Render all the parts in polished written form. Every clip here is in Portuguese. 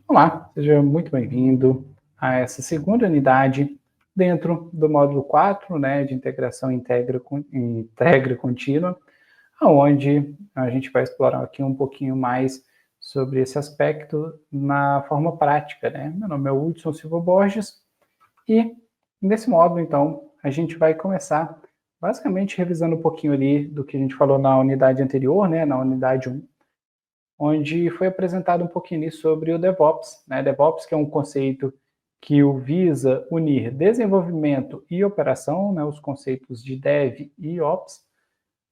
Olá, seja muito bem-vindo a essa segunda unidade dentro do módulo 4, né, de integração integra contínua, onde a gente vai explorar aqui um pouquinho mais sobre esse aspecto na forma prática, né? Meu nome é Hudson Silva Borges e nesse módulo, então, a gente vai começar basicamente revisando um pouquinho ali do que a gente falou na unidade anterior, né, na unidade 1, onde foi apresentado um pouquinho ali sobre o DevOps, né? DevOps, que é um conceito que visa unir desenvolvimento e operação, né? Os conceitos de Dev e Ops,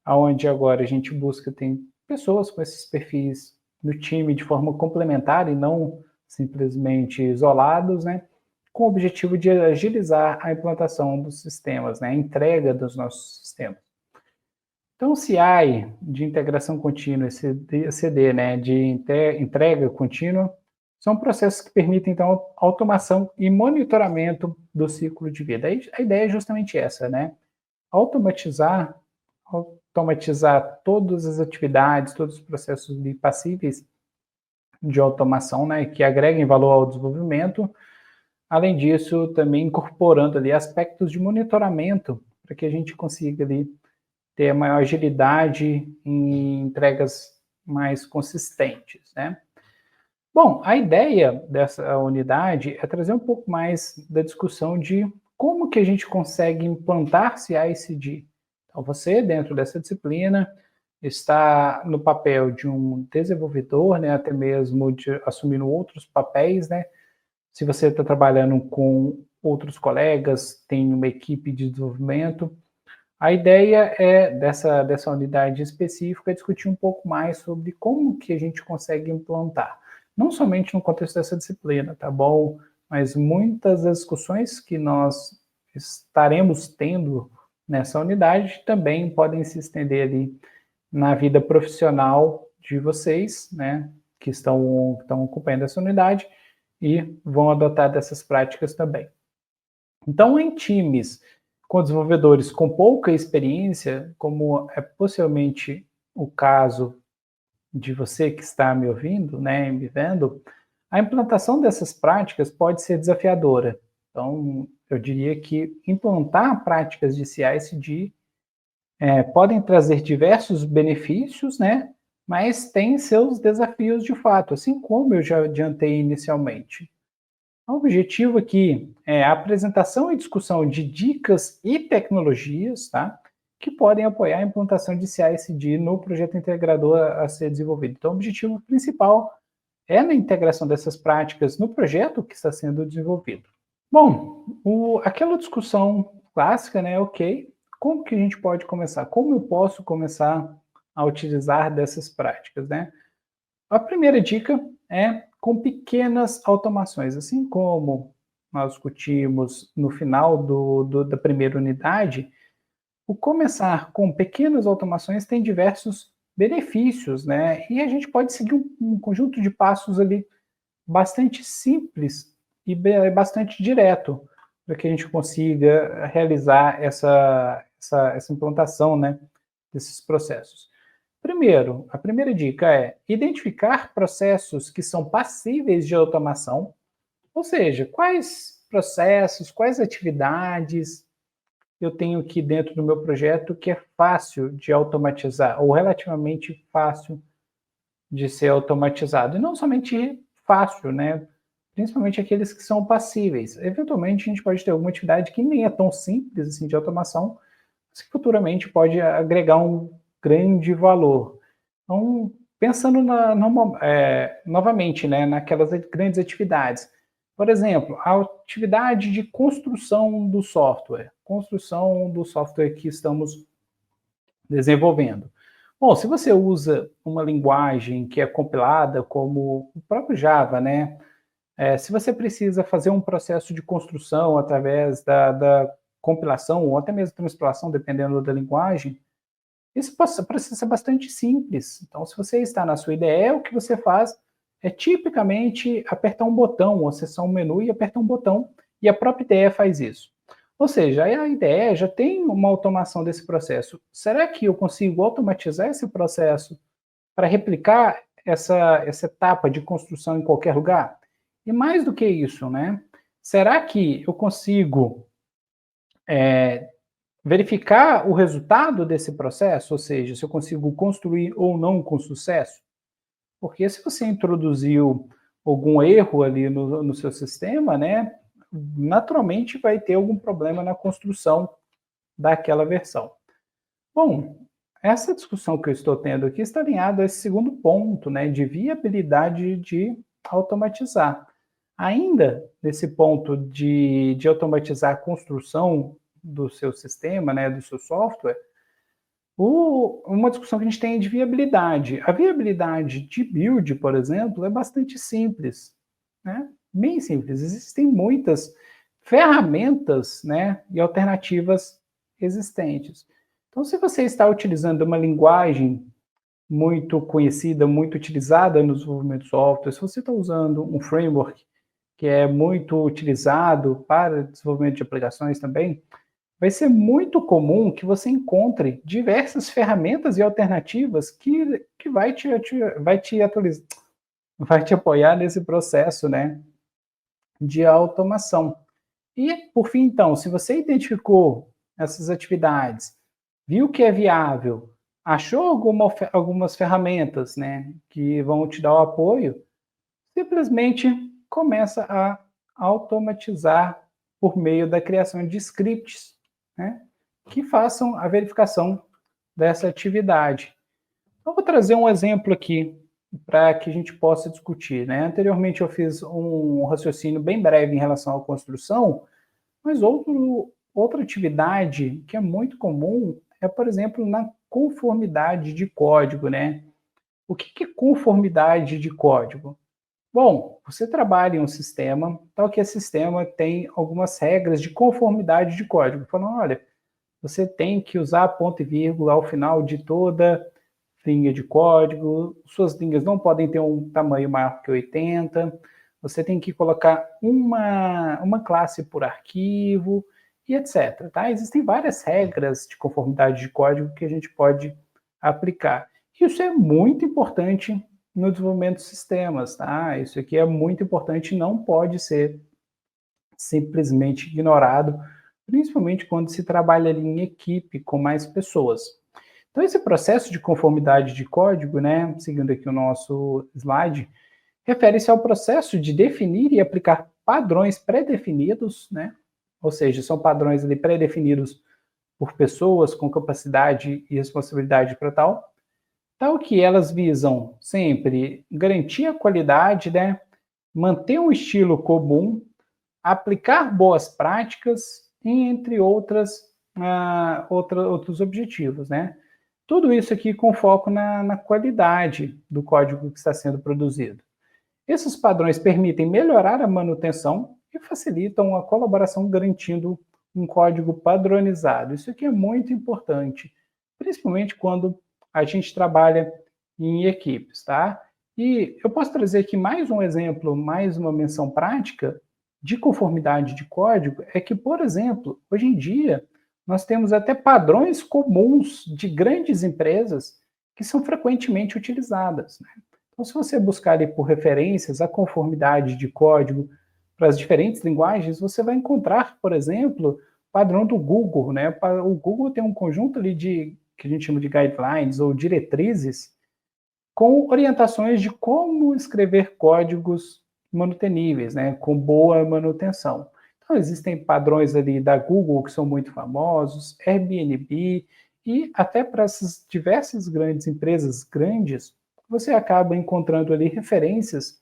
aonde agora a gente busca ter pessoas com esses perfis no time de forma complementar e não simplesmente isolados, né? Com o objetivo de agilizar a implantação dos sistemas, né? A entrega dos nossos sistemas. Então, o CI de integração contínua, CD, né, de entrega contínua, são processos que permitem, então, automação e monitoramento do ciclo de vida. A ideia é justamente essa, né? Automatizar todas as atividades, todos os processos passíveis de automação, né, que agreguem valor ao desenvolvimento. Além disso, também incorporando ali aspectos de monitoramento para que a gente consiga ali ter maior agilidade em entregas mais consistentes, né? Bom, a ideia dessa unidade é trazer um pouco mais da discussão de como que a gente consegue implantar CI/CD. Então, você, dentro dessa disciplina, está no papel de um desenvolvedor, né, até mesmo assumindo outros papéis, né? Se você está trabalhando com outros colegas, tem uma equipe de desenvolvimento, a ideia é, dessa unidade específica, discutir um pouco mais sobre como que a gente consegue implantar. Não somente no contexto dessa disciplina, tá bom? Mas muitas das discussões que nós estaremos tendo nessa unidade também podem se estender ali na vida profissional de vocês, né? Que estão acompanhando essa unidade e vão adotar dessas práticas também. Então, em times com desenvolvedores com pouca experiência, como é possivelmente o caso de você que está me ouvindo, né, me vendo, a implantação dessas práticas pode ser desafiadora. Então, eu diria que implantar práticas de CI/CD podem trazer diversos benefícios, né, mas tem seus desafios de fato, assim como eu já adiantei inicialmente. O objetivo aqui é a apresentação e discussão de dicas e tecnologias, tá? Que podem apoiar a implantação de CI/CD no projeto integrador a ser desenvolvido. Então, o objetivo principal é na integração dessas práticas no projeto que está sendo desenvolvido. Bom, aquela discussão clássica, né? Ok, como que a gente pode começar? Como eu posso começar a utilizar dessas práticas, né? A primeira dica é com pequenas automações, assim como nós discutimos no final da primeira unidade, o começar com pequenas automações tem diversos benefícios, né? E a gente pode seguir um conjunto de passos ali bastante simples e bastante direto para que a gente consiga realizar essa implantação, né, desses processos. Primeiro, a primeira dica é identificar processos que são passíveis de automação, ou seja, quais processos, quais atividades eu tenho aqui dentro do meu projeto que é fácil de automatizar, ou relativamente fácil de ser automatizado. E não somente fácil, né? Principalmente aqueles que são passíveis. Eventualmente, a gente pode ter alguma atividade que nem é tão simples assim de automação, mas que futuramente pode agregar um grande valor. Então, pensando novamente, né, naquelas grandes atividades. Por exemplo, a atividade de construção do software que estamos desenvolvendo. Bom, se você usa uma linguagem que é compilada como o próprio Java, né? Se você precisa fazer um processo de construção através da compilação ou até mesmo transpilação, dependendo da linguagem, isso precisa ser bastante simples. Então, se você está na sua IDE, o que você faz é tipicamente apertar um botão, acessar um menu e apertar um botão, e a própria IDE faz isso. Ou seja, a IDE já tem uma automação desse processo. Será que eu consigo automatizar esse processo para replicar essa etapa de construção em qualquer lugar? E mais do que isso, né? Será que eu consigo verificar o resultado desse processo? Ou seja, se eu consigo construir ou não com sucesso? Porque se você introduziu algum erro ali no seu sistema, né? Naturalmente vai ter algum problema na construção daquela versão. Bom, essa discussão que eu estou tendo aqui está alinhada a esse segundo ponto, né, de viabilidade de automatizar. Ainda nesse ponto de automatizar a construção do seu sistema, né, do seu software, uma discussão que a gente tem é de viabilidade. A viabilidade de build, por exemplo, é bastante simples, né? Bem simples. Existem muitas ferramentas, né, e alternativas existentes. Então, se você está utilizando uma linguagem muito conhecida, muito utilizada no desenvolvimento de software, se você está usando um framework que é muito utilizado para desenvolvimento de aplicações também, vai ser muito comum que você encontre diversas ferramentas e alternativas que vai te apoiar nesse processo, né, de automação. E, por fim, então, se você identificou essas atividades, viu que é viável, achou algumas ferramentas, né, que vão te dar o apoio, simplesmente começa a automatizar por meio da criação de scripts, né, que façam a verificação dessa atividade. Eu vou trazer um exemplo aqui para que a gente possa discutir, né? Anteriormente eu fiz um raciocínio bem breve em relação à construção, mas outra atividade que é muito comum é, por exemplo, na conformidade de código, né? O que é conformidade de código? Bom, você trabalha em um sistema, tal que esse sistema tem algumas regras de conformidade de código. Falando, olha, você tem que usar ponto e vírgula ao final de toda linha de código, suas linhas não podem ter um tamanho maior que 80, você tem que colocar uma classe por arquivo e etc. Tá? Existem várias regras de conformidade de código que a gente pode aplicar. Isso é muito importante no desenvolvimento de sistemas, tá? Isso aqui é muito importante e não pode ser simplesmente ignorado, principalmente quando se trabalha ali em equipe com mais pessoas. Então, esse processo de conformidade de código, né, seguindo aqui o nosso slide, refere-se ao processo de definir e aplicar padrões pré-definidos, né, ou seja, são padrões ali pré-definidos por pessoas com capacidade e responsabilidade para tal que elas visam sempre garantir a qualidade, né, manter um estilo comum, aplicar boas práticas, entre outros objetivos, né? Tudo isso aqui com foco na qualidade do código que está sendo produzido. Esses padrões permitem melhorar a manutenção e facilitam a colaboração, garantindo um código padronizado. Isso aqui é muito importante, principalmente quando a gente trabalha em equipes, tá? E eu posso trazer aqui mais um exemplo, mais uma menção prática de conformidade de código, é que, por exemplo, hoje em dia, nós temos até padrões comuns de grandes empresas que são frequentemente utilizadas, né? Então, se você buscar ali por referências a conformidade de código para as diferentes linguagens, você vai encontrar, por exemplo, padrão do Google, né? O Google tem um conjunto ali que a gente chama de guidelines ou diretrizes com orientações de como escrever códigos manuteníveis, né? Com boa manutenção. Então, existem padrões ali da Google que são muito famosos, Airbnb, e até para essas diversas grandes empresas grandes, você acaba encontrando ali referências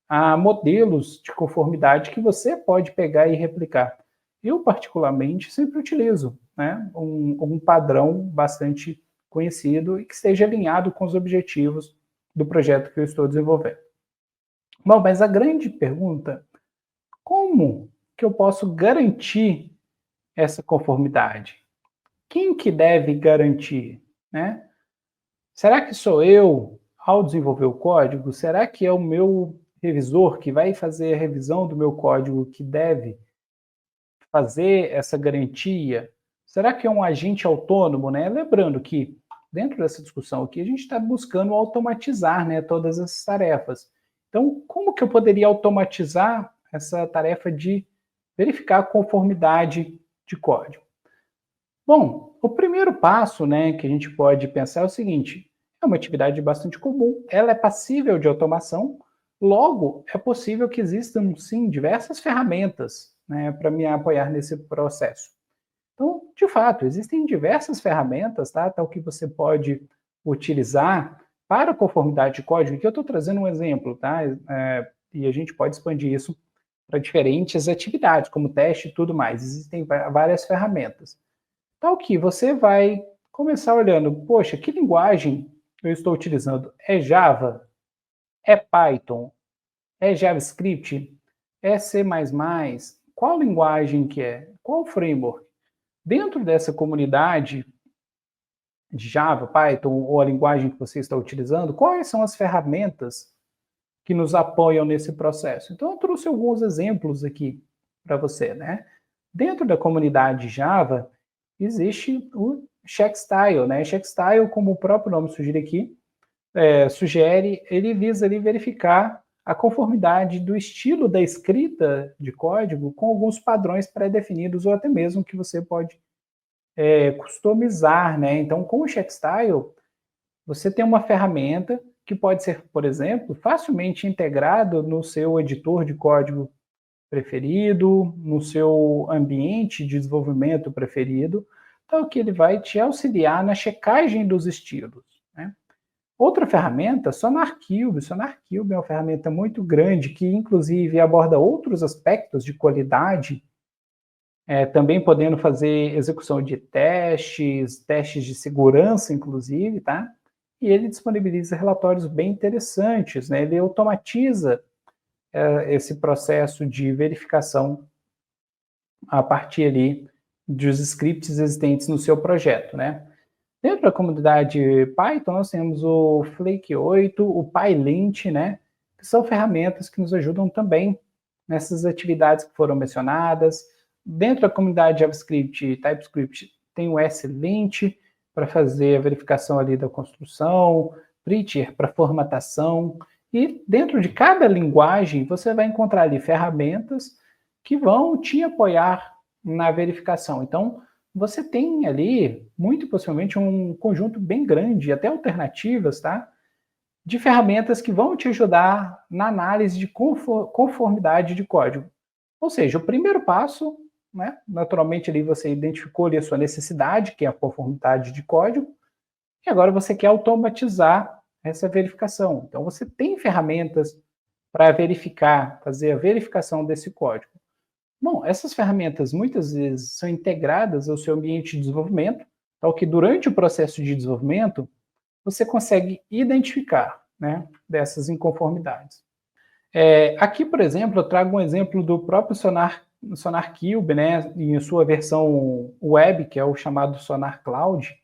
a modelos de conformidade que você pode pegar e replicar. Eu, particularmente, sempre utilizo, né, um padrão bastante conhecido e que esteja alinhado com os objetivos do projeto que eu estou desenvolvendo. Bom, mas a grande pergunta, como que eu posso garantir essa conformidade? Quem que deve garantir, né? Será que sou eu, ao desenvolver o código? Será que é o meu revisor que vai fazer a revisão do meu código que deve fazer essa garantia? Será que é um agente autônomo, né? Lembrando que dentro dessa discussão aqui a gente está buscando automatizar, né, todas essas tarefas. Então, como que eu poderia automatizar essa tarefa de verificar a conformidade de código? Bom, o primeiro passo, né, que a gente pode pensar é o seguinte: é uma atividade bastante comum, ela é passível de automação, logo é possível que existam sim diversas ferramentas, né, para me apoiar nesse processo. Então, de fato, existem diversas ferramentas, tá, tal que você pode utilizar para conformidade de código. Aqui eu estou trazendo um exemplo, tá, e a gente pode expandir isso para diferentes atividades, como teste e tudo mais. Existem várias ferramentas. Tal que você vai começar olhando, poxa, que linguagem eu estou utilizando? É Java? É Python? É JavaScript? É C++? Qual linguagem que é? Qual framework? Dentro dessa comunidade de Java, Python ou a linguagem que você está utilizando, quais são as ferramentas que nos apoiam nesse processo? Então, eu trouxe alguns exemplos aqui para você, né? Dentro da comunidade Java, existe o Checkstyle, né? Checkstyle, como o próprio nome sugere aqui, sugere, ele visa ali verificar a conformidade do estilo da escrita de código com alguns padrões pré-definidos ou até mesmo que você pode customizar, né? Então, com o Checkstyle, você tem uma ferramenta que pode ser, por exemplo, facilmente integrado no seu editor de código preferido, no seu ambiente de desenvolvimento preferido, então que ele vai te auxiliar na checagem dos estilos, né? Outra ferramenta, SonarQube. SonarQube é uma ferramenta muito grande que, inclusive, aborda outros aspectos de qualidade, também podendo fazer execução de testes, testes de segurança, inclusive, tá? E ele disponibiliza relatórios bem interessantes, né? Ele automatiza esse processo de verificação a partir ali dos scripts existentes no seu projeto, né? Dentro da comunidade Python, nós temos o Flake 8, o PyLint, né? Que são ferramentas que nos ajudam também nessas atividades que foram mencionadas. Dentro da comunidade JavaScript e TypeScript, tem o SLint para fazer a verificação ali da construção, Prettier para formatação. E dentro de cada linguagem, você vai encontrar ali ferramentas que vão te apoiar na verificação. Então, você tem ali, muito possivelmente, um conjunto bem grande, até alternativas, tá? De ferramentas que vão te ajudar na análise de conformidade de código. Ou seja, o primeiro passo, né? Naturalmente ali você identificou ali a sua necessidade, que é a conformidade de código, e agora você quer automatizar essa verificação. Então você tem ferramentas para verificar, fazer a verificação desse código. Bom, essas ferramentas muitas vezes são integradas ao seu ambiente de desenvolvimento, tal que durante o processo de desenvolvimento você consegue identificar, né, dessas inconformidades. Aqui, por exemplo, eu trago um exemplo do próprio SonarQube, né, em sua versão web, que é o chamado Sonar Cloud,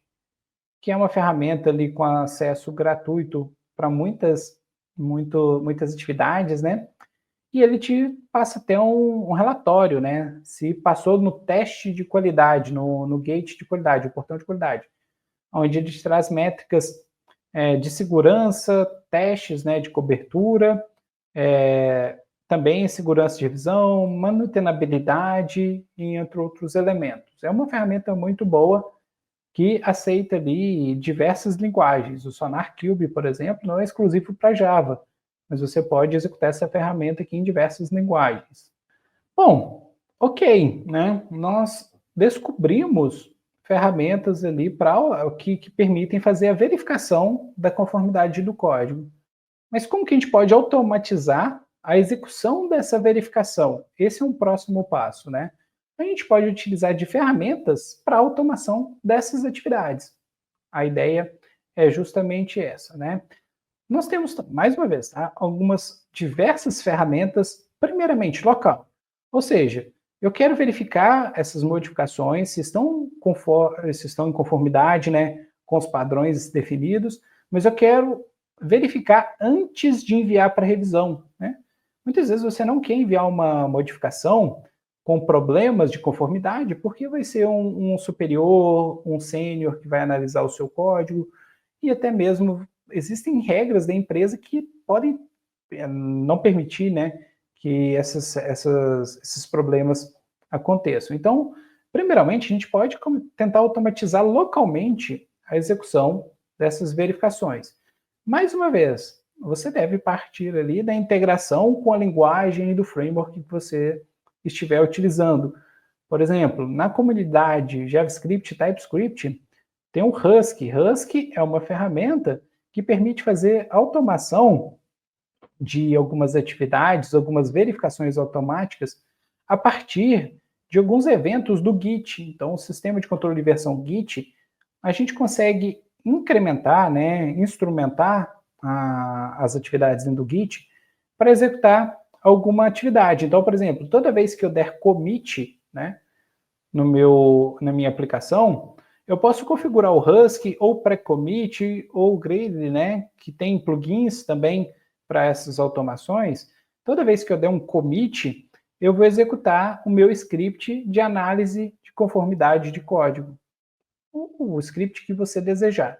que é uma ferramenta ali com acesso gratuito para muitas atividades, né? E ele te passa até um relatório, né? Se passou no teste de qualidade, no gate de qualidade, o portão de qualidade, onde ele te traz métricas de segurança, testes, né, de cobertura, também segurança de revisão, manutenabilidade, entre outros elementos. É uma ferramenta muito boa que aceita ali diversas linguagens. O SonarQube, por exemplo, não é exclusivo para Java, mas você pode executar essa ferramenta aqui em diversas linguagens. Bom, ok, né? Nós descobrimos ferramentas ali que permitem fazer a verificação da conformidade do código. Mas como que a gente pode automatizar a execução dessa verificação? Esse é um próximo passo, né? A gente pode utilizar de ferramentas para automação dessas atividades. A ideia é justamente essa, né? Nós temos, mais uma vez, tá, algumas diversas ferramentas, primeiramente local. Ou seja, eu quero verificar essas modificações, se estão em conformidade, né, com os padrões definidos, mas eu quero verificar antes de enviar para revisão, né? Muitas vezes você não quer enviar uma modificação com problemas de conformidade, porque vai ser um superior, um sênior que vai analisar o seu código, e até mesmo existem regras da empresa que podem não permitir, né, que esses problemas aconteçam. Então, primeiramente, a gente pode tentar automatizar localmente a execução dessas verificações. Mais uma vez, você deve partir ali da integração com a linguagem do framework que você estiver utilizando. Por exemplo, na comunidade JavaScript e TypeScript, tem o Husky. Husky é uma ferramenta que permite fazer automação de algumas atividades, algumas verificações automáticas a partir de alguns eventos do Git. Então, o sistema de controle de versão Git, a gente consegue incrementar, né, instrumentar as atividades dentro do Git para executar alguma atividade. Então, por exemplo, toda vez que eu der commit, né, na minha aplicação, eu posso configurar o Husky ou pré-commit ou o Grid, né, que tem plugins também para essas automações. Toda vez que eu der um commit, eu vou executar o meu script de análise de conformidade de código. O script que você desejar.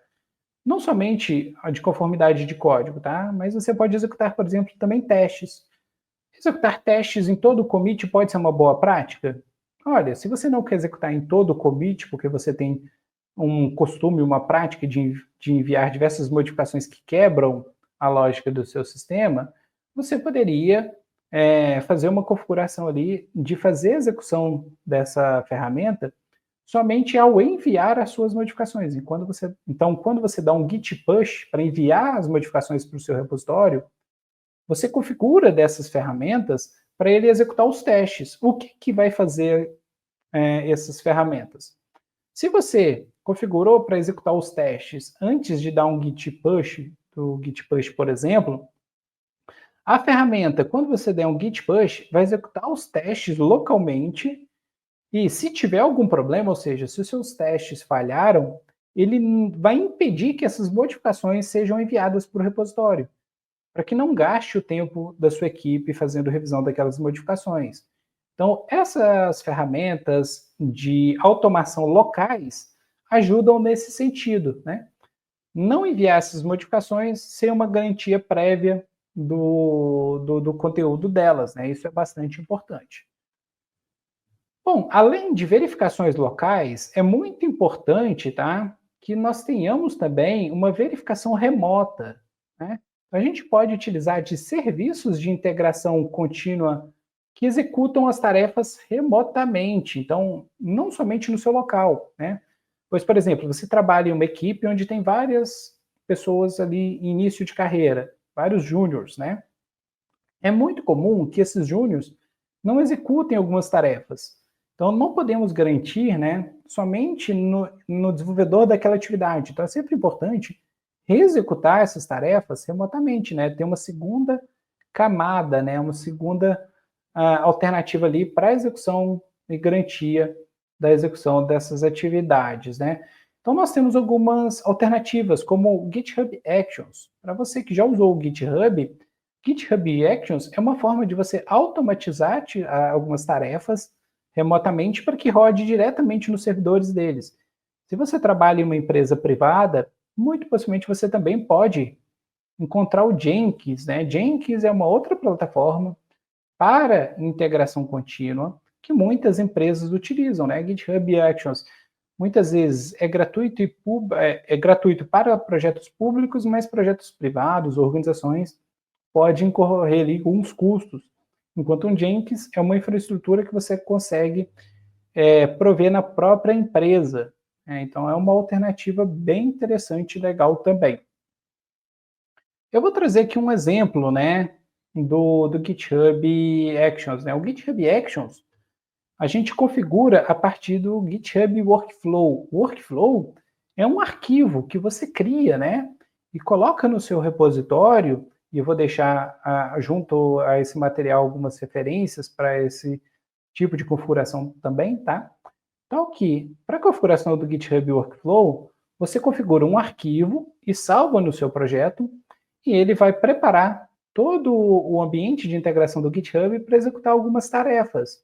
Não somente a de conformidade de código, tá? Mas você pode executar, por exemplo, também testes. Executar testes em todo o commit pode ser uma boa prática? Olha, se você não quer executar em todo o commit, porque você tem um costume, uma prática de enviar diversas modificações que quebram a lógica do seu sistema, você poderia fazer uma configuração ali de fazer a execução dessa ferramenta somente ao enviar as suas modificações. Então, quando você dá um git push para enviar as modificações para o seu repositório, você configura dessas ferramentas para ele executar os testes. O que vai fazer essas ferramentas? Se você configurou para executar os testes antes de dar um git push, do git push, por exemplo, a ferramenta, quando você der um git push, vai executar os testes localmente e se tiver algum problema, ou seja, se os seus testes falharam, ele vai impedir que essas modificações sejam enviadas para o repositório, para que não gaste o tempo da sua equipe fazendo revisão daquelas modificações. Então, essas ferramentas de automação locais ajudam nesse sentido, né? Não enviar essas modificações sem uma garantia prévia do conteúdo delas, né? Isso é bastante importante. Bom, além de verificações locais, é muito importante, tá, que nós tenhamos também uma verificação remota, né? A gente pode utilizar de serviços de integração contínua que executam as tarefas remotamente, então, não somente no seu local, né? Pois, por exemplo, você trabalha em uma equipe onde tem várias pessoas ali em início de carreira, vários júniors, né? É muito comum que esses júniors não executem algumas tarefas. Então, não podemos garantir, né, somente no desenvolvedor daquela atividade. Então, é sempre importante reexecutar essas tarefas remotamente, né? Ter uma segunda camada, né? Uma segunda alternativa ali para a execução e garantia da execução dessas atividades, né? Então, nós temos algumas alternativas, como o GitHub Actions. Para você que já usou o GitHub, GitHub Actions é uma forma de você automatizar algumas tarefas remotamente para que rode diretamente nos servidores deles. Se você trabalha em uma empresa privada, muito possivelmente você também pode encontrar o Jenkins, né? Jenkins é uma outra plataforma para integração contínua que muitas empresas utilizam, né? GitHub Actions muitas vezes é gratuito é gratuito para projetos públicos, mas projetos privados, organizações podem incorrer ali com uns custos, enquanto um Jenkins é uma infraestrutura que você consegue prover na própria empresa. Então, é uma alternativa bem interessante e legal também. Eu vou trazer aqui um exemplo, né, do GitHub Actions, né? O GitHub Actions, a gente configura a partir do GitHub Workflow. O Workflow é um arquivo que você cria, né, e coloca no seu repositório, e eu vou deixar junto a esse material algumas referências para esse tipo de configuração também, tá? Então, aqui, para a configuração do GitHub Workflow, você configura um arquivo e salva no seu projeto, e ele vai preparar todo o ambiente de integração do GitHub para executar algumas tarefas.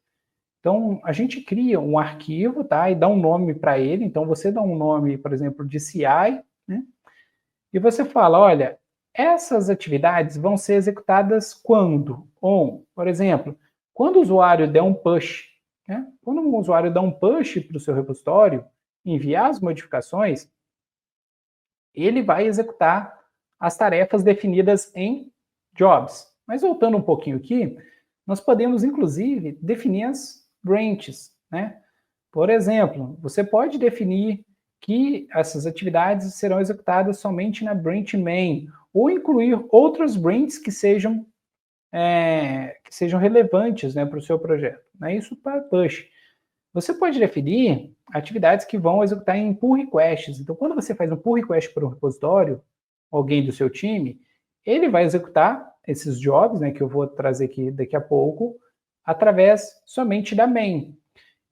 Então, a gente cria um arquivo, tá? E dá um nome para ele. Então, você dá um nome, por exemplo, de CI, né? E você fala, olha, essas atividades vão ser executadas quando? Por exemplo, quando o usuário der um push, né? Quando o usuário dá um push para o seu repositório, enviar as modificações, ele vai executar as tarefas definidas em jobs. Mas voltando um pouquinho aqui, nós podemos, inclusive, definir as branches, né? Por exemplo, você pode definir que essas atividades serão executadas somente na branch main, ou incluir outras branches que sejam relevantes, né, para o seu projeto. Né? Isso para push. Você pode definir atividades que vão executar em pull requests. Então, quando você faz um pull request para um repositório, alguém do seu time, ele vai executar esses jobs, né, que eu vou trazer aqui daqui a pouco, através somente da main.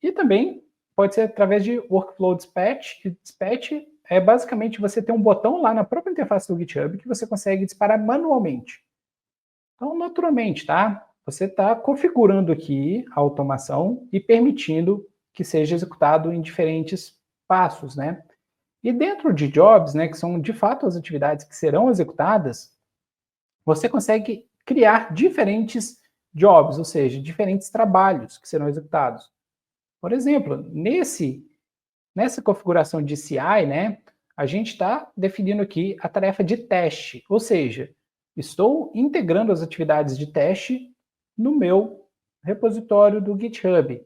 E também pode ser através de workflow dispatch. E dispatch é basicamente você ter um botão lá na própria interface do GitHub que você consegue disparar manualmente. Então, naturalmente, tá? Você está configurando aqui a automação e permitindo que seja executado em diferentes passos, né? E dentro de jobs, né, que são de fato as atividades que serão executadas, você consegue criar diferentes jobs, ou seja, diferentes trabalhos que serão executados. Por exemplo, nessa configuração de CI, né, a gente está definindo aqui a tarefa de teste, ou seja, estou integrando as atividades de teste no meu repositório do GitHub.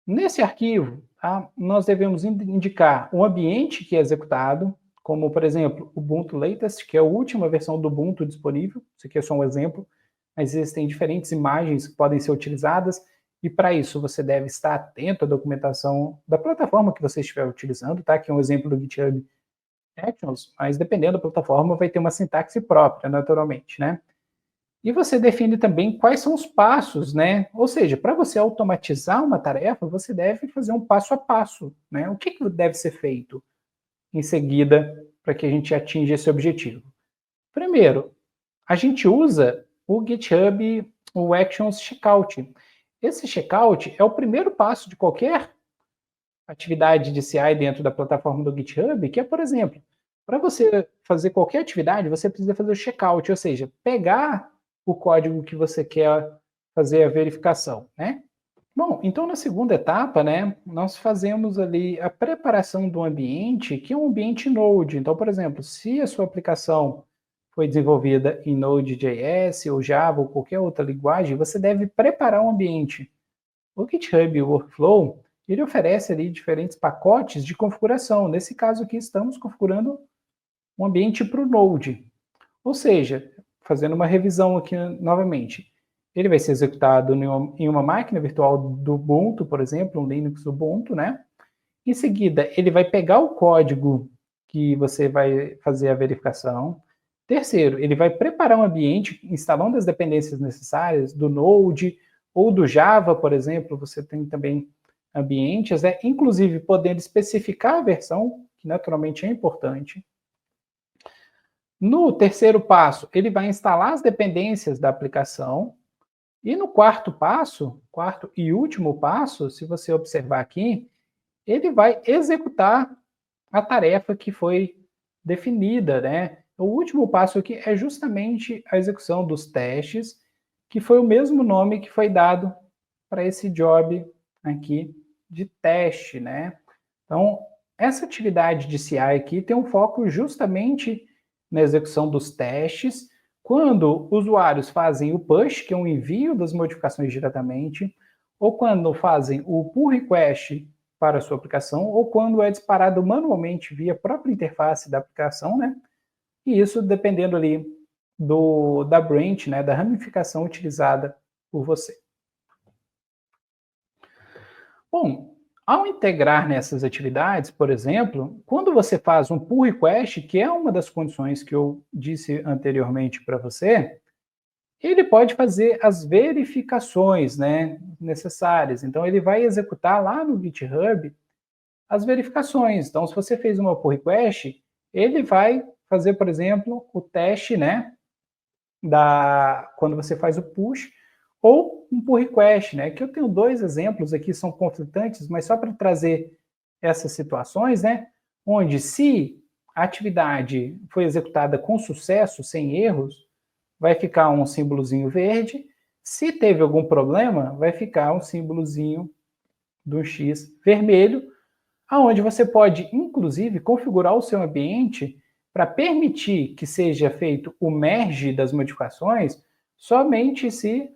Nesse arquivo, tá, nós devemos indicar um ambiente que é executado, como, por exemplo, o Ubuntu Latest, que é a última versão do Ubuntu disponível. Isso aqui é só um exemplo, mas existem diferentes imagens que podem ser utilizadas, e para isso você deve estar atento à documentação da plataforma que você estiver utilizando, tá? Que é um exemplo do GitHub Actions, mas dependendo da plataforma vai ter uma sintaxe própria, naturalmente, né? E você define também quais são os passos, né? Ou seja, para você automatizar uma tarefa, você deve fazer um passo a passo, né? O que deve ser feito em seguida para que a gente atinja esse objetivo? Primeiro, a gente usa o GitHub, o Actions Checkout. Esse checkout é o primeiro passo de qualquer atividade de CI dentro da plataforma do GitHub, que é, por exemplo, para você fazer qualquer atividade, você precisa fazer o checkout, ou seja, pegar o código que você quer fazer a verificação, né? Bom, então na segunda etapa, né, nós fazemos ali a preparação do ambiente, que é um ambiente Node. Então, por exemplo, se a sua aplicação foi desenvolvida em Node.js ou Java ou qualquer outra linguagem, você deve preparar um ambiente. O GitHub Workflow, ele oferece ali diferentes pacotes de configuração. Nesse caso aqui, estamos configurando um ambiente para o Node. Ou seja, fazendo uma revisão aqui novamente, ele vai ser executado em uma máquina virtual do Ubuntu, por exemplo, um Linux Ubuntu, né? Em seguida, ele vai pegar o código que você vai fazer a verificação. Terceiro, ele vai preparar um ambiente, instalando as dependências necessárias do Node ou do Java, por exemplo, você tem também ambientes, né? Inclusive podendo especificar a versão, que naturalmente é importante. No terceiro passo, ele vai instalar as dependências da aplicação. E no quarto passo, quarto e último passo, se você observar aqui, ele vai executar a tarefa que foi definida, né? O último passo aqui é justamente a execução dos testes, que foi o mesmo nome que foi dado para esse job aqui de teste, né? Então, essa atividade de CI aqui tem um foco justamente na execução dos testes, quando usuários fazem o push, que é um envio das modificações diretamente, ou quando fazem o pull request para a sua aplicação, ou quando é disparado manualmente via própria interface da aplicação, né? E isso dependendo ali da branch, né, da ramificação utilizada por você. Bom, ao integrar nessas atividades, por exemplo, quando você faz um pull request, que é uma das condições que eu disse anteriormente para você, ele pode fazer as verificações, né, necessárias. Então, ele vai executar lá no GitHub as verificações. Então, se você fez uma pull request, ele vai fazer, por exemplo, o teste, né, quando você faz o push, ou um pull request, né? Que eu tenho dois exemplos aqui, são conflitantes, mas só para trazer essas situações, né? Onde se a atividade foi executada com sucesso, sem erros, vai ficar um símbolozinho verde. Se teve algum problema, vai ficar um símbolozinho do X vermelho, aonde você pode, inclusive, configurar o seu ambiente para permitir que seja feito o merge das modificações somente se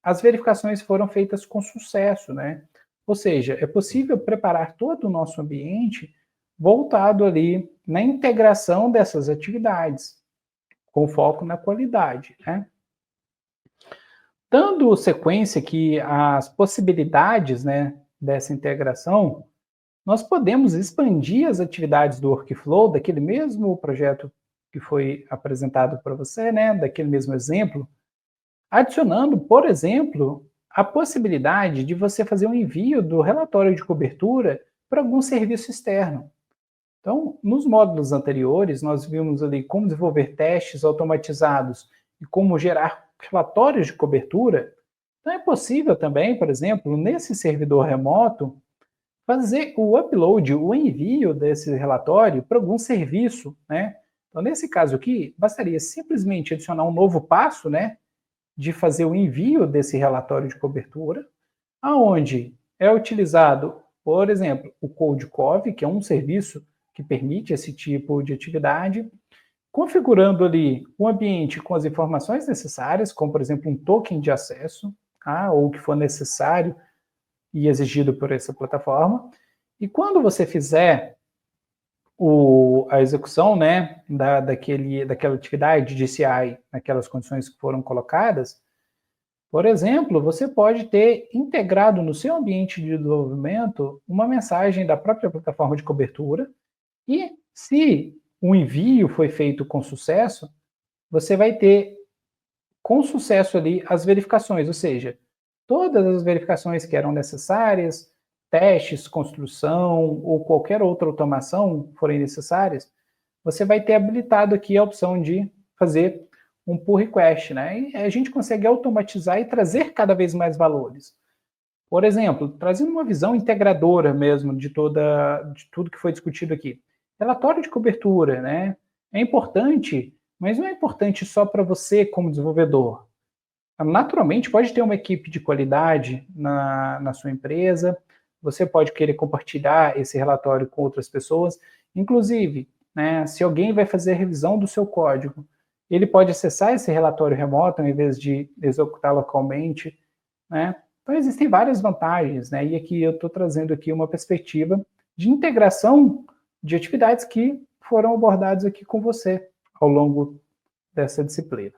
as verificações foram feitas com sucesso, né? Ou seja, é possível preparar todo o nosso ambiente voltado ali na integração dessas atividades, com foco na qualidade, né? Dando sequência aqui às possibilidades, né, dessa integração, nós podemos expandir as atividades do workflow, daquele mesmo projeto que foi apresentado para você, né, daquele mesmo exemplo, adicionando, por exemplo, a possibilidade de você fazer um envio do relatório de cobertura para algum serviço externo. Então, nos módulos anteriores, nós vimos ali como desenvolver testes automatizados e como gerar relatórios de cobertura. Então, é possível também, por exemplo, nesse servidor remoto, fazer o upload, o envio desse relatório para algum serviço, né? Então, nesse caso aqui, bastaria simplesmente adicionar um novo passo, né, de fazer o envio desse relatório de cobertura, aonde é utilizado, por exemplo, o Codecov, que é um serviço que permite esse tipo de atividade, configurando ali o ambiente com as informações necessárias, como, por exemplo, um token de acesso, ou o que for necessário e exigido por essa plataforma. E quando você fizer a execução, né, daquela atividade de CI, naquelas condições que foram colocadas, por exemplo, você pode ter integrado no seu ambiente de desenvolvimento uma mensagem da própria plataforma de cobertura, e se o envio foi feito com sucesso, você vai ter com sucesso ali as verificações, ou seja, todas as verificações que eram necessárias, testes, construção ou qualquer outra automação forem necessárias, você vai ter habilitado aqui a opção de fazer um pull request, né? E a gente consegue automatizar e trazer cada vez mais valores. Por exemplo, trazendo uma visão integradora mesmo de tudo que foi discutido aqui. Relatório de cobertura, né? É importante, mas não é importante só para você como desenvolvedor. Naturalmente, pode ter uma equipe de qualidade na sua empresa, você pode querer compartilhar esse relatório com outras pessoas, inclusive, né, se alguém vai fazer a revisão do seu código, ele pode acessar esse relatório remoto ao invés de executar localmente, né? Então, existem várias vantagens, né? E aqui eu estou trazendo aqui uma perspectiva de integração de atividades que foram abordadas aqui com você ao longo dessa disciplina.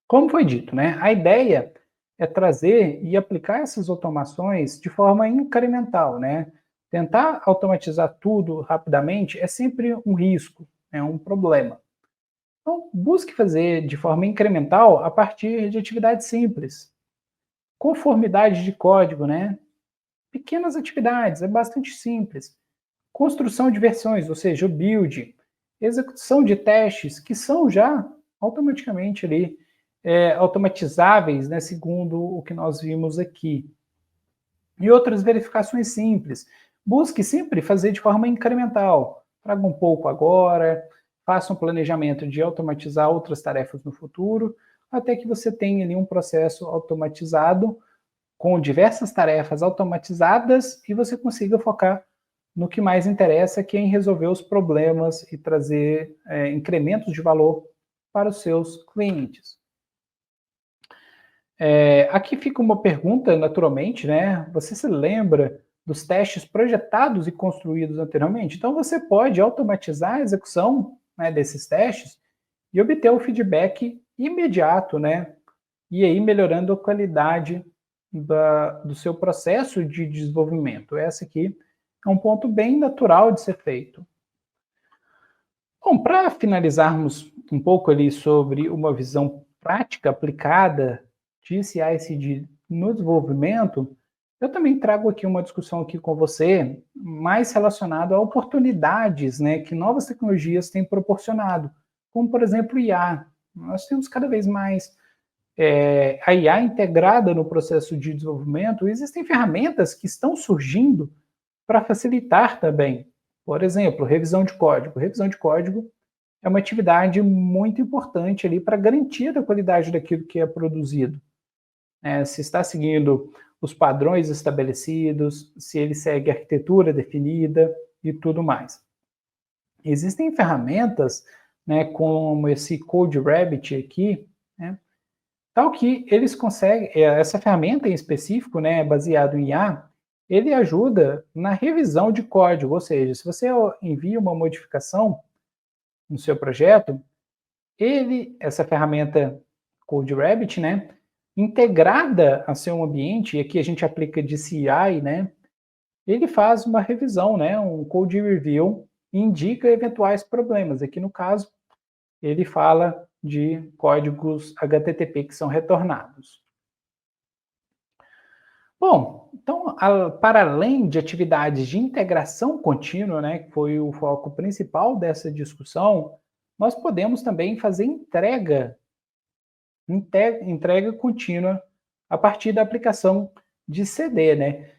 Como foi dito, né? A ideia é trazer e aplicar essas automações de forma incremental, né? Tentar automatizar tudo rapidamente é sempre um risco, é um problema. Então, busque fazer de forma incremental a partir de atividades simples. Conformidade de código, né? Pequenas atividades, é bastante simples. Construção de versões, ou seja, o build. Execução de testes que são já automaticamente ali automatizáveis, né, segundo o que nós vimos aqui. E outras verificações simples. Busque sempre fazer de forma incremental. Traga um pouco agora, faça um planejamento de automatizar outras tarefas no futuro, até que você tenha ali um processo automatizado com diversas tarefas automatizadas e você consiga focar no que mais interessa, que é em resolver os problemas e trazer incrementos de valor para os seus clientes. Aqui fica uma pergunta, naturalmente, né? Você se lembra dos testes projetados e construídos anteriormente? Então, você pode automatizar a execução, né, desses testes e obter o feedback imediato, né? E aí melhorando a qualidade do seu processo de desenvolvimento. Essa aqui é um ponto bem natural de ser feito. Bom, para finalizarmos um pouco ali sobre uma visão prática aplicada de CI/CD no desenvolvimento, eu também trago aqui uma discussão aqui com você mais relacionada a oportunidades, né, que novas tecnologias têm proporcionado, como por exemplo o IA. Nós temos cada vez mais a IA integrada no processo de desenvolvimento. Existem ferramentas que estão surgindo para facilitar também. Por exemplo, revisão de código. Revisão de código é uma atividade muito importante ali para garantia da qualidade daquilo que é produzido. Se está seguindo os padrões estabelecidos, se ele segue a arquitetura definida e tudo mais. Existem ferramentas, né, como esse CodeRabbit aqui, né, tal que eles conseguem, essa ferramenta em específico, né, baseado em IA, ele ajuda na revisão de código, ou seja, se você envia uma modificação no seu projeto, essa ferramenta CodeRabbit, né, integrada a seu ambiente, e aqui a gente aplica de CI, né, ele faz uma revisão, né, um code review, e indica eventuais problemas. Aqui no caso, ele fala de códigos HTTP que são retornados. Bom, então, para além de atividades de integração contínua, né, que foi o foco principal dessa discussão, nós podemos também fazer entrega contínua a partir da aplicação de CD, né?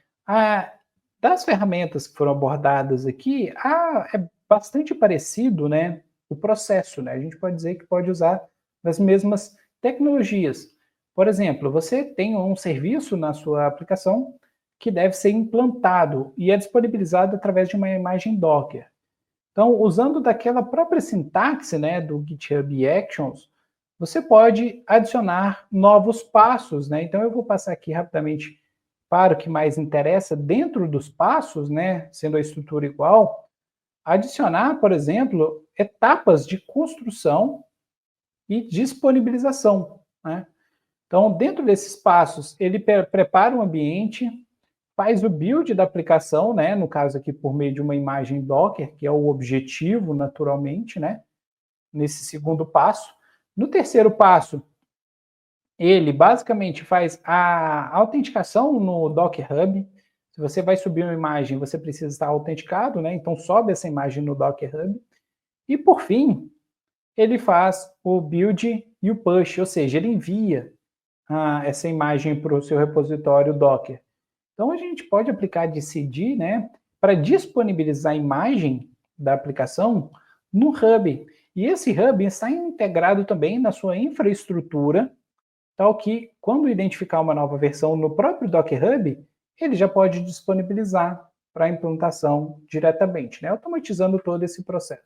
Das ferramentas que foram abordadas aqui, é bastante parecido, né, o processo, né? A gente pode dizer que pode usar as mesmas tecnologias. Por exemplo, você tem um serviço na sua aplicação que deve ser implantado e é disponibilizado através de uma imagem Docker. Então, usando daquela própria sintaxe, né, do GitHub Actions, você pode adicionar novos passos, né? Então, eu vou passar aqui rapidamente para o que mais interessa dentro dos passos, né, sendo a estrutura igual, adicionar, por exemplo, etapas de construção e disponibilização, né? Então, dentro desses passos, ele prepara o ambiente, faz o build da aplicação, né? No caso aqui por meio de uma imagem Docker, que é o objetivo, naturalmente, né? Nesse segundo passo. No terceiro passo, ele basicamente faz a autenticação no Docker Hub. Se você vai subir uma imagem, você precisa estar autenticado, né? Então sobe essa imagem no Docker Hub. E por fim, ele faz o build e o push, ou seja, ele envia essa imagem para o seu repositório Docker. Então a gente pode aplicar de CD, né, para disponibilizar a imagem da aplicação no Hub. E esse Hub está integrado também na sua infraestrutura, tal que, quando identificar uma nova versão no próprio Docker Hub, ele já pode disponibilizar para a implantação diretamente, né, automatizando todo esse processo.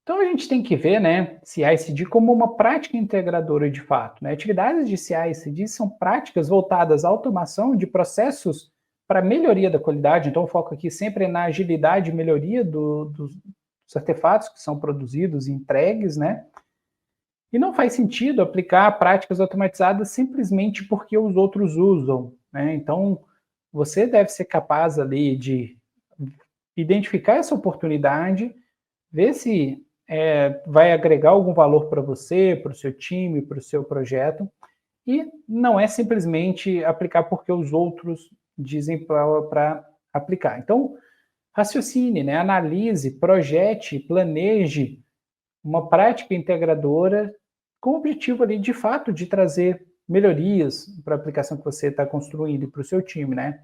Então, a gente tem que ver, né, CI/CD como uma prática integradora de fato, né? Atividades de CI/CD são práticas voltadas à automação de processos para melhoria da qualidade. Então, o foco aqui sempre é na agilidade e melhoria dos artefatos que são produzidos e entregues, né? E não faz sentido aplicar práticas automatizadas simplesmente porque os outros usam, né? Então, você deve ser capaz ali de identificar essa oportunidade, ver se vai agregar algum valor para você, para o seu time, para o seu projeto, e não é simplesmente aplicar porque os outros dizem para aplicar. Então, raciocine, né? Analise, projete, planeje uma prática integradora com o objetivo ali, de fato, de trazer melhorias para a aplicação que você está construindo e para o seu time, né?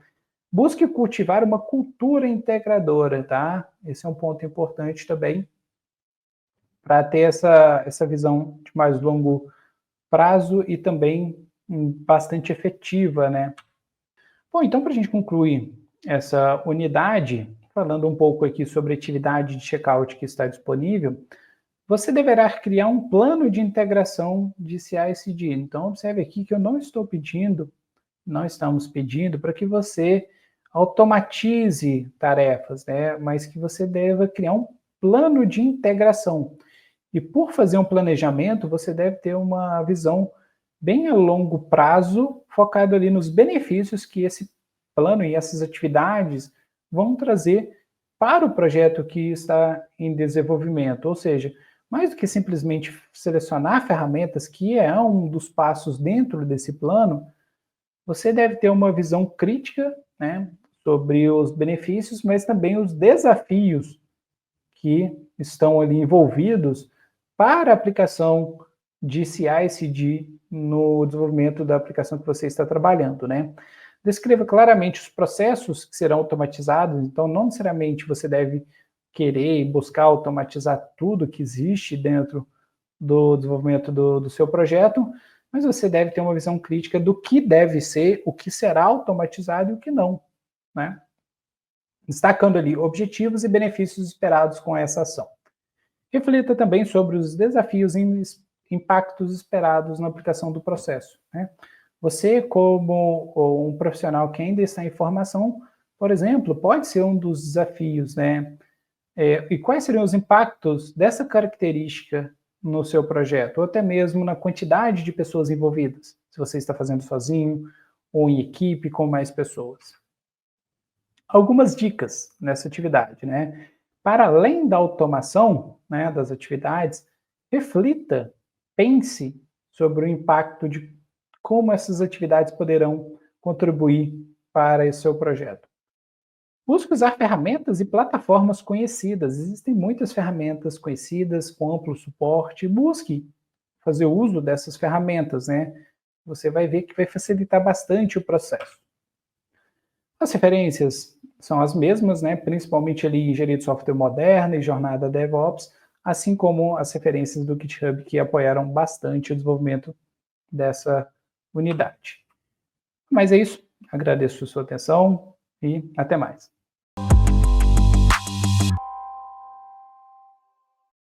Busque cultivar uma cultura integradora, tá? Esse é um ponto importante também, para ter essa visão de mais longo prazo e também bastante efetiva, né? Bom, então, para a gente concluir essa unidade, falando um pouco aqui sobre a atividade de checkout que está disponível, você deverá criar um plano de integração de CI/CD. Então, observe aqui que eu não estou pedindo, não estamos pedindo para que você automatize tarefas, né? Mas que você deva criar um plano de integração. E por fazer um planejamento, você deve ter uma visão bem a longo prazo, focado ali nos benefícios que esse plano e essas atividades vão trazer para o projeto que está em desenvolvimento. Ou seja, mais do que simplesmente selecionar ferramentas, que é um dos passos dentro desse plano, você deve ter uma visão crítica, né, sobre os benefícios, mas também os desafios que estão ali envolvidos para a aplicação de CI/CD no desenvolvimento da aplicação que você está trabalhando, né? Descreva claramente os processos que serão automatizados, então não necessariamente você deve querer e buscar automatizar tudo que existe dentro do desenvolvimento do seu projeto, mas você deve ter uma visão crítica do que deve ser, o que será automatizado e o que não, né? Destacando ali objetivos e benefícios esperados com essa ação. Reflita também sobre os desafios e impactos esperados na aplicação do processo, né? Você, como um profissional que ainda está em formação, por exemplo, pode ser um dos desafios, né? E quais seriam os impactos dessa característica no seu projeto, ou até mesmo na quantidade de pessoas envolvidas, se você está fazendo sozinho ou em equipe com mais pessoas. Algumas dicas nessa atividade, né? Para além da automação, né, das atividades, reflita, pense sobre o impacto de como essas atividades poderão contribuir para esse seu projeto. Busque usar ferramentas e plataformas conhecidas. Existem muitas ferramentas conhecidas com amplo suporte. Busque fazer uso dessas ferramentas, né? Você vai ver que vai facilitar bastante o processo. As referências são as mesmas, né? Principalmente ali Engenharia de Software Moderna e Jornada DevOps, assim como as referências do GitHub que apoiaram bastante o desenvolvimento dessa unidade. Mas é isso. Agradeço a sua atenção e até mais.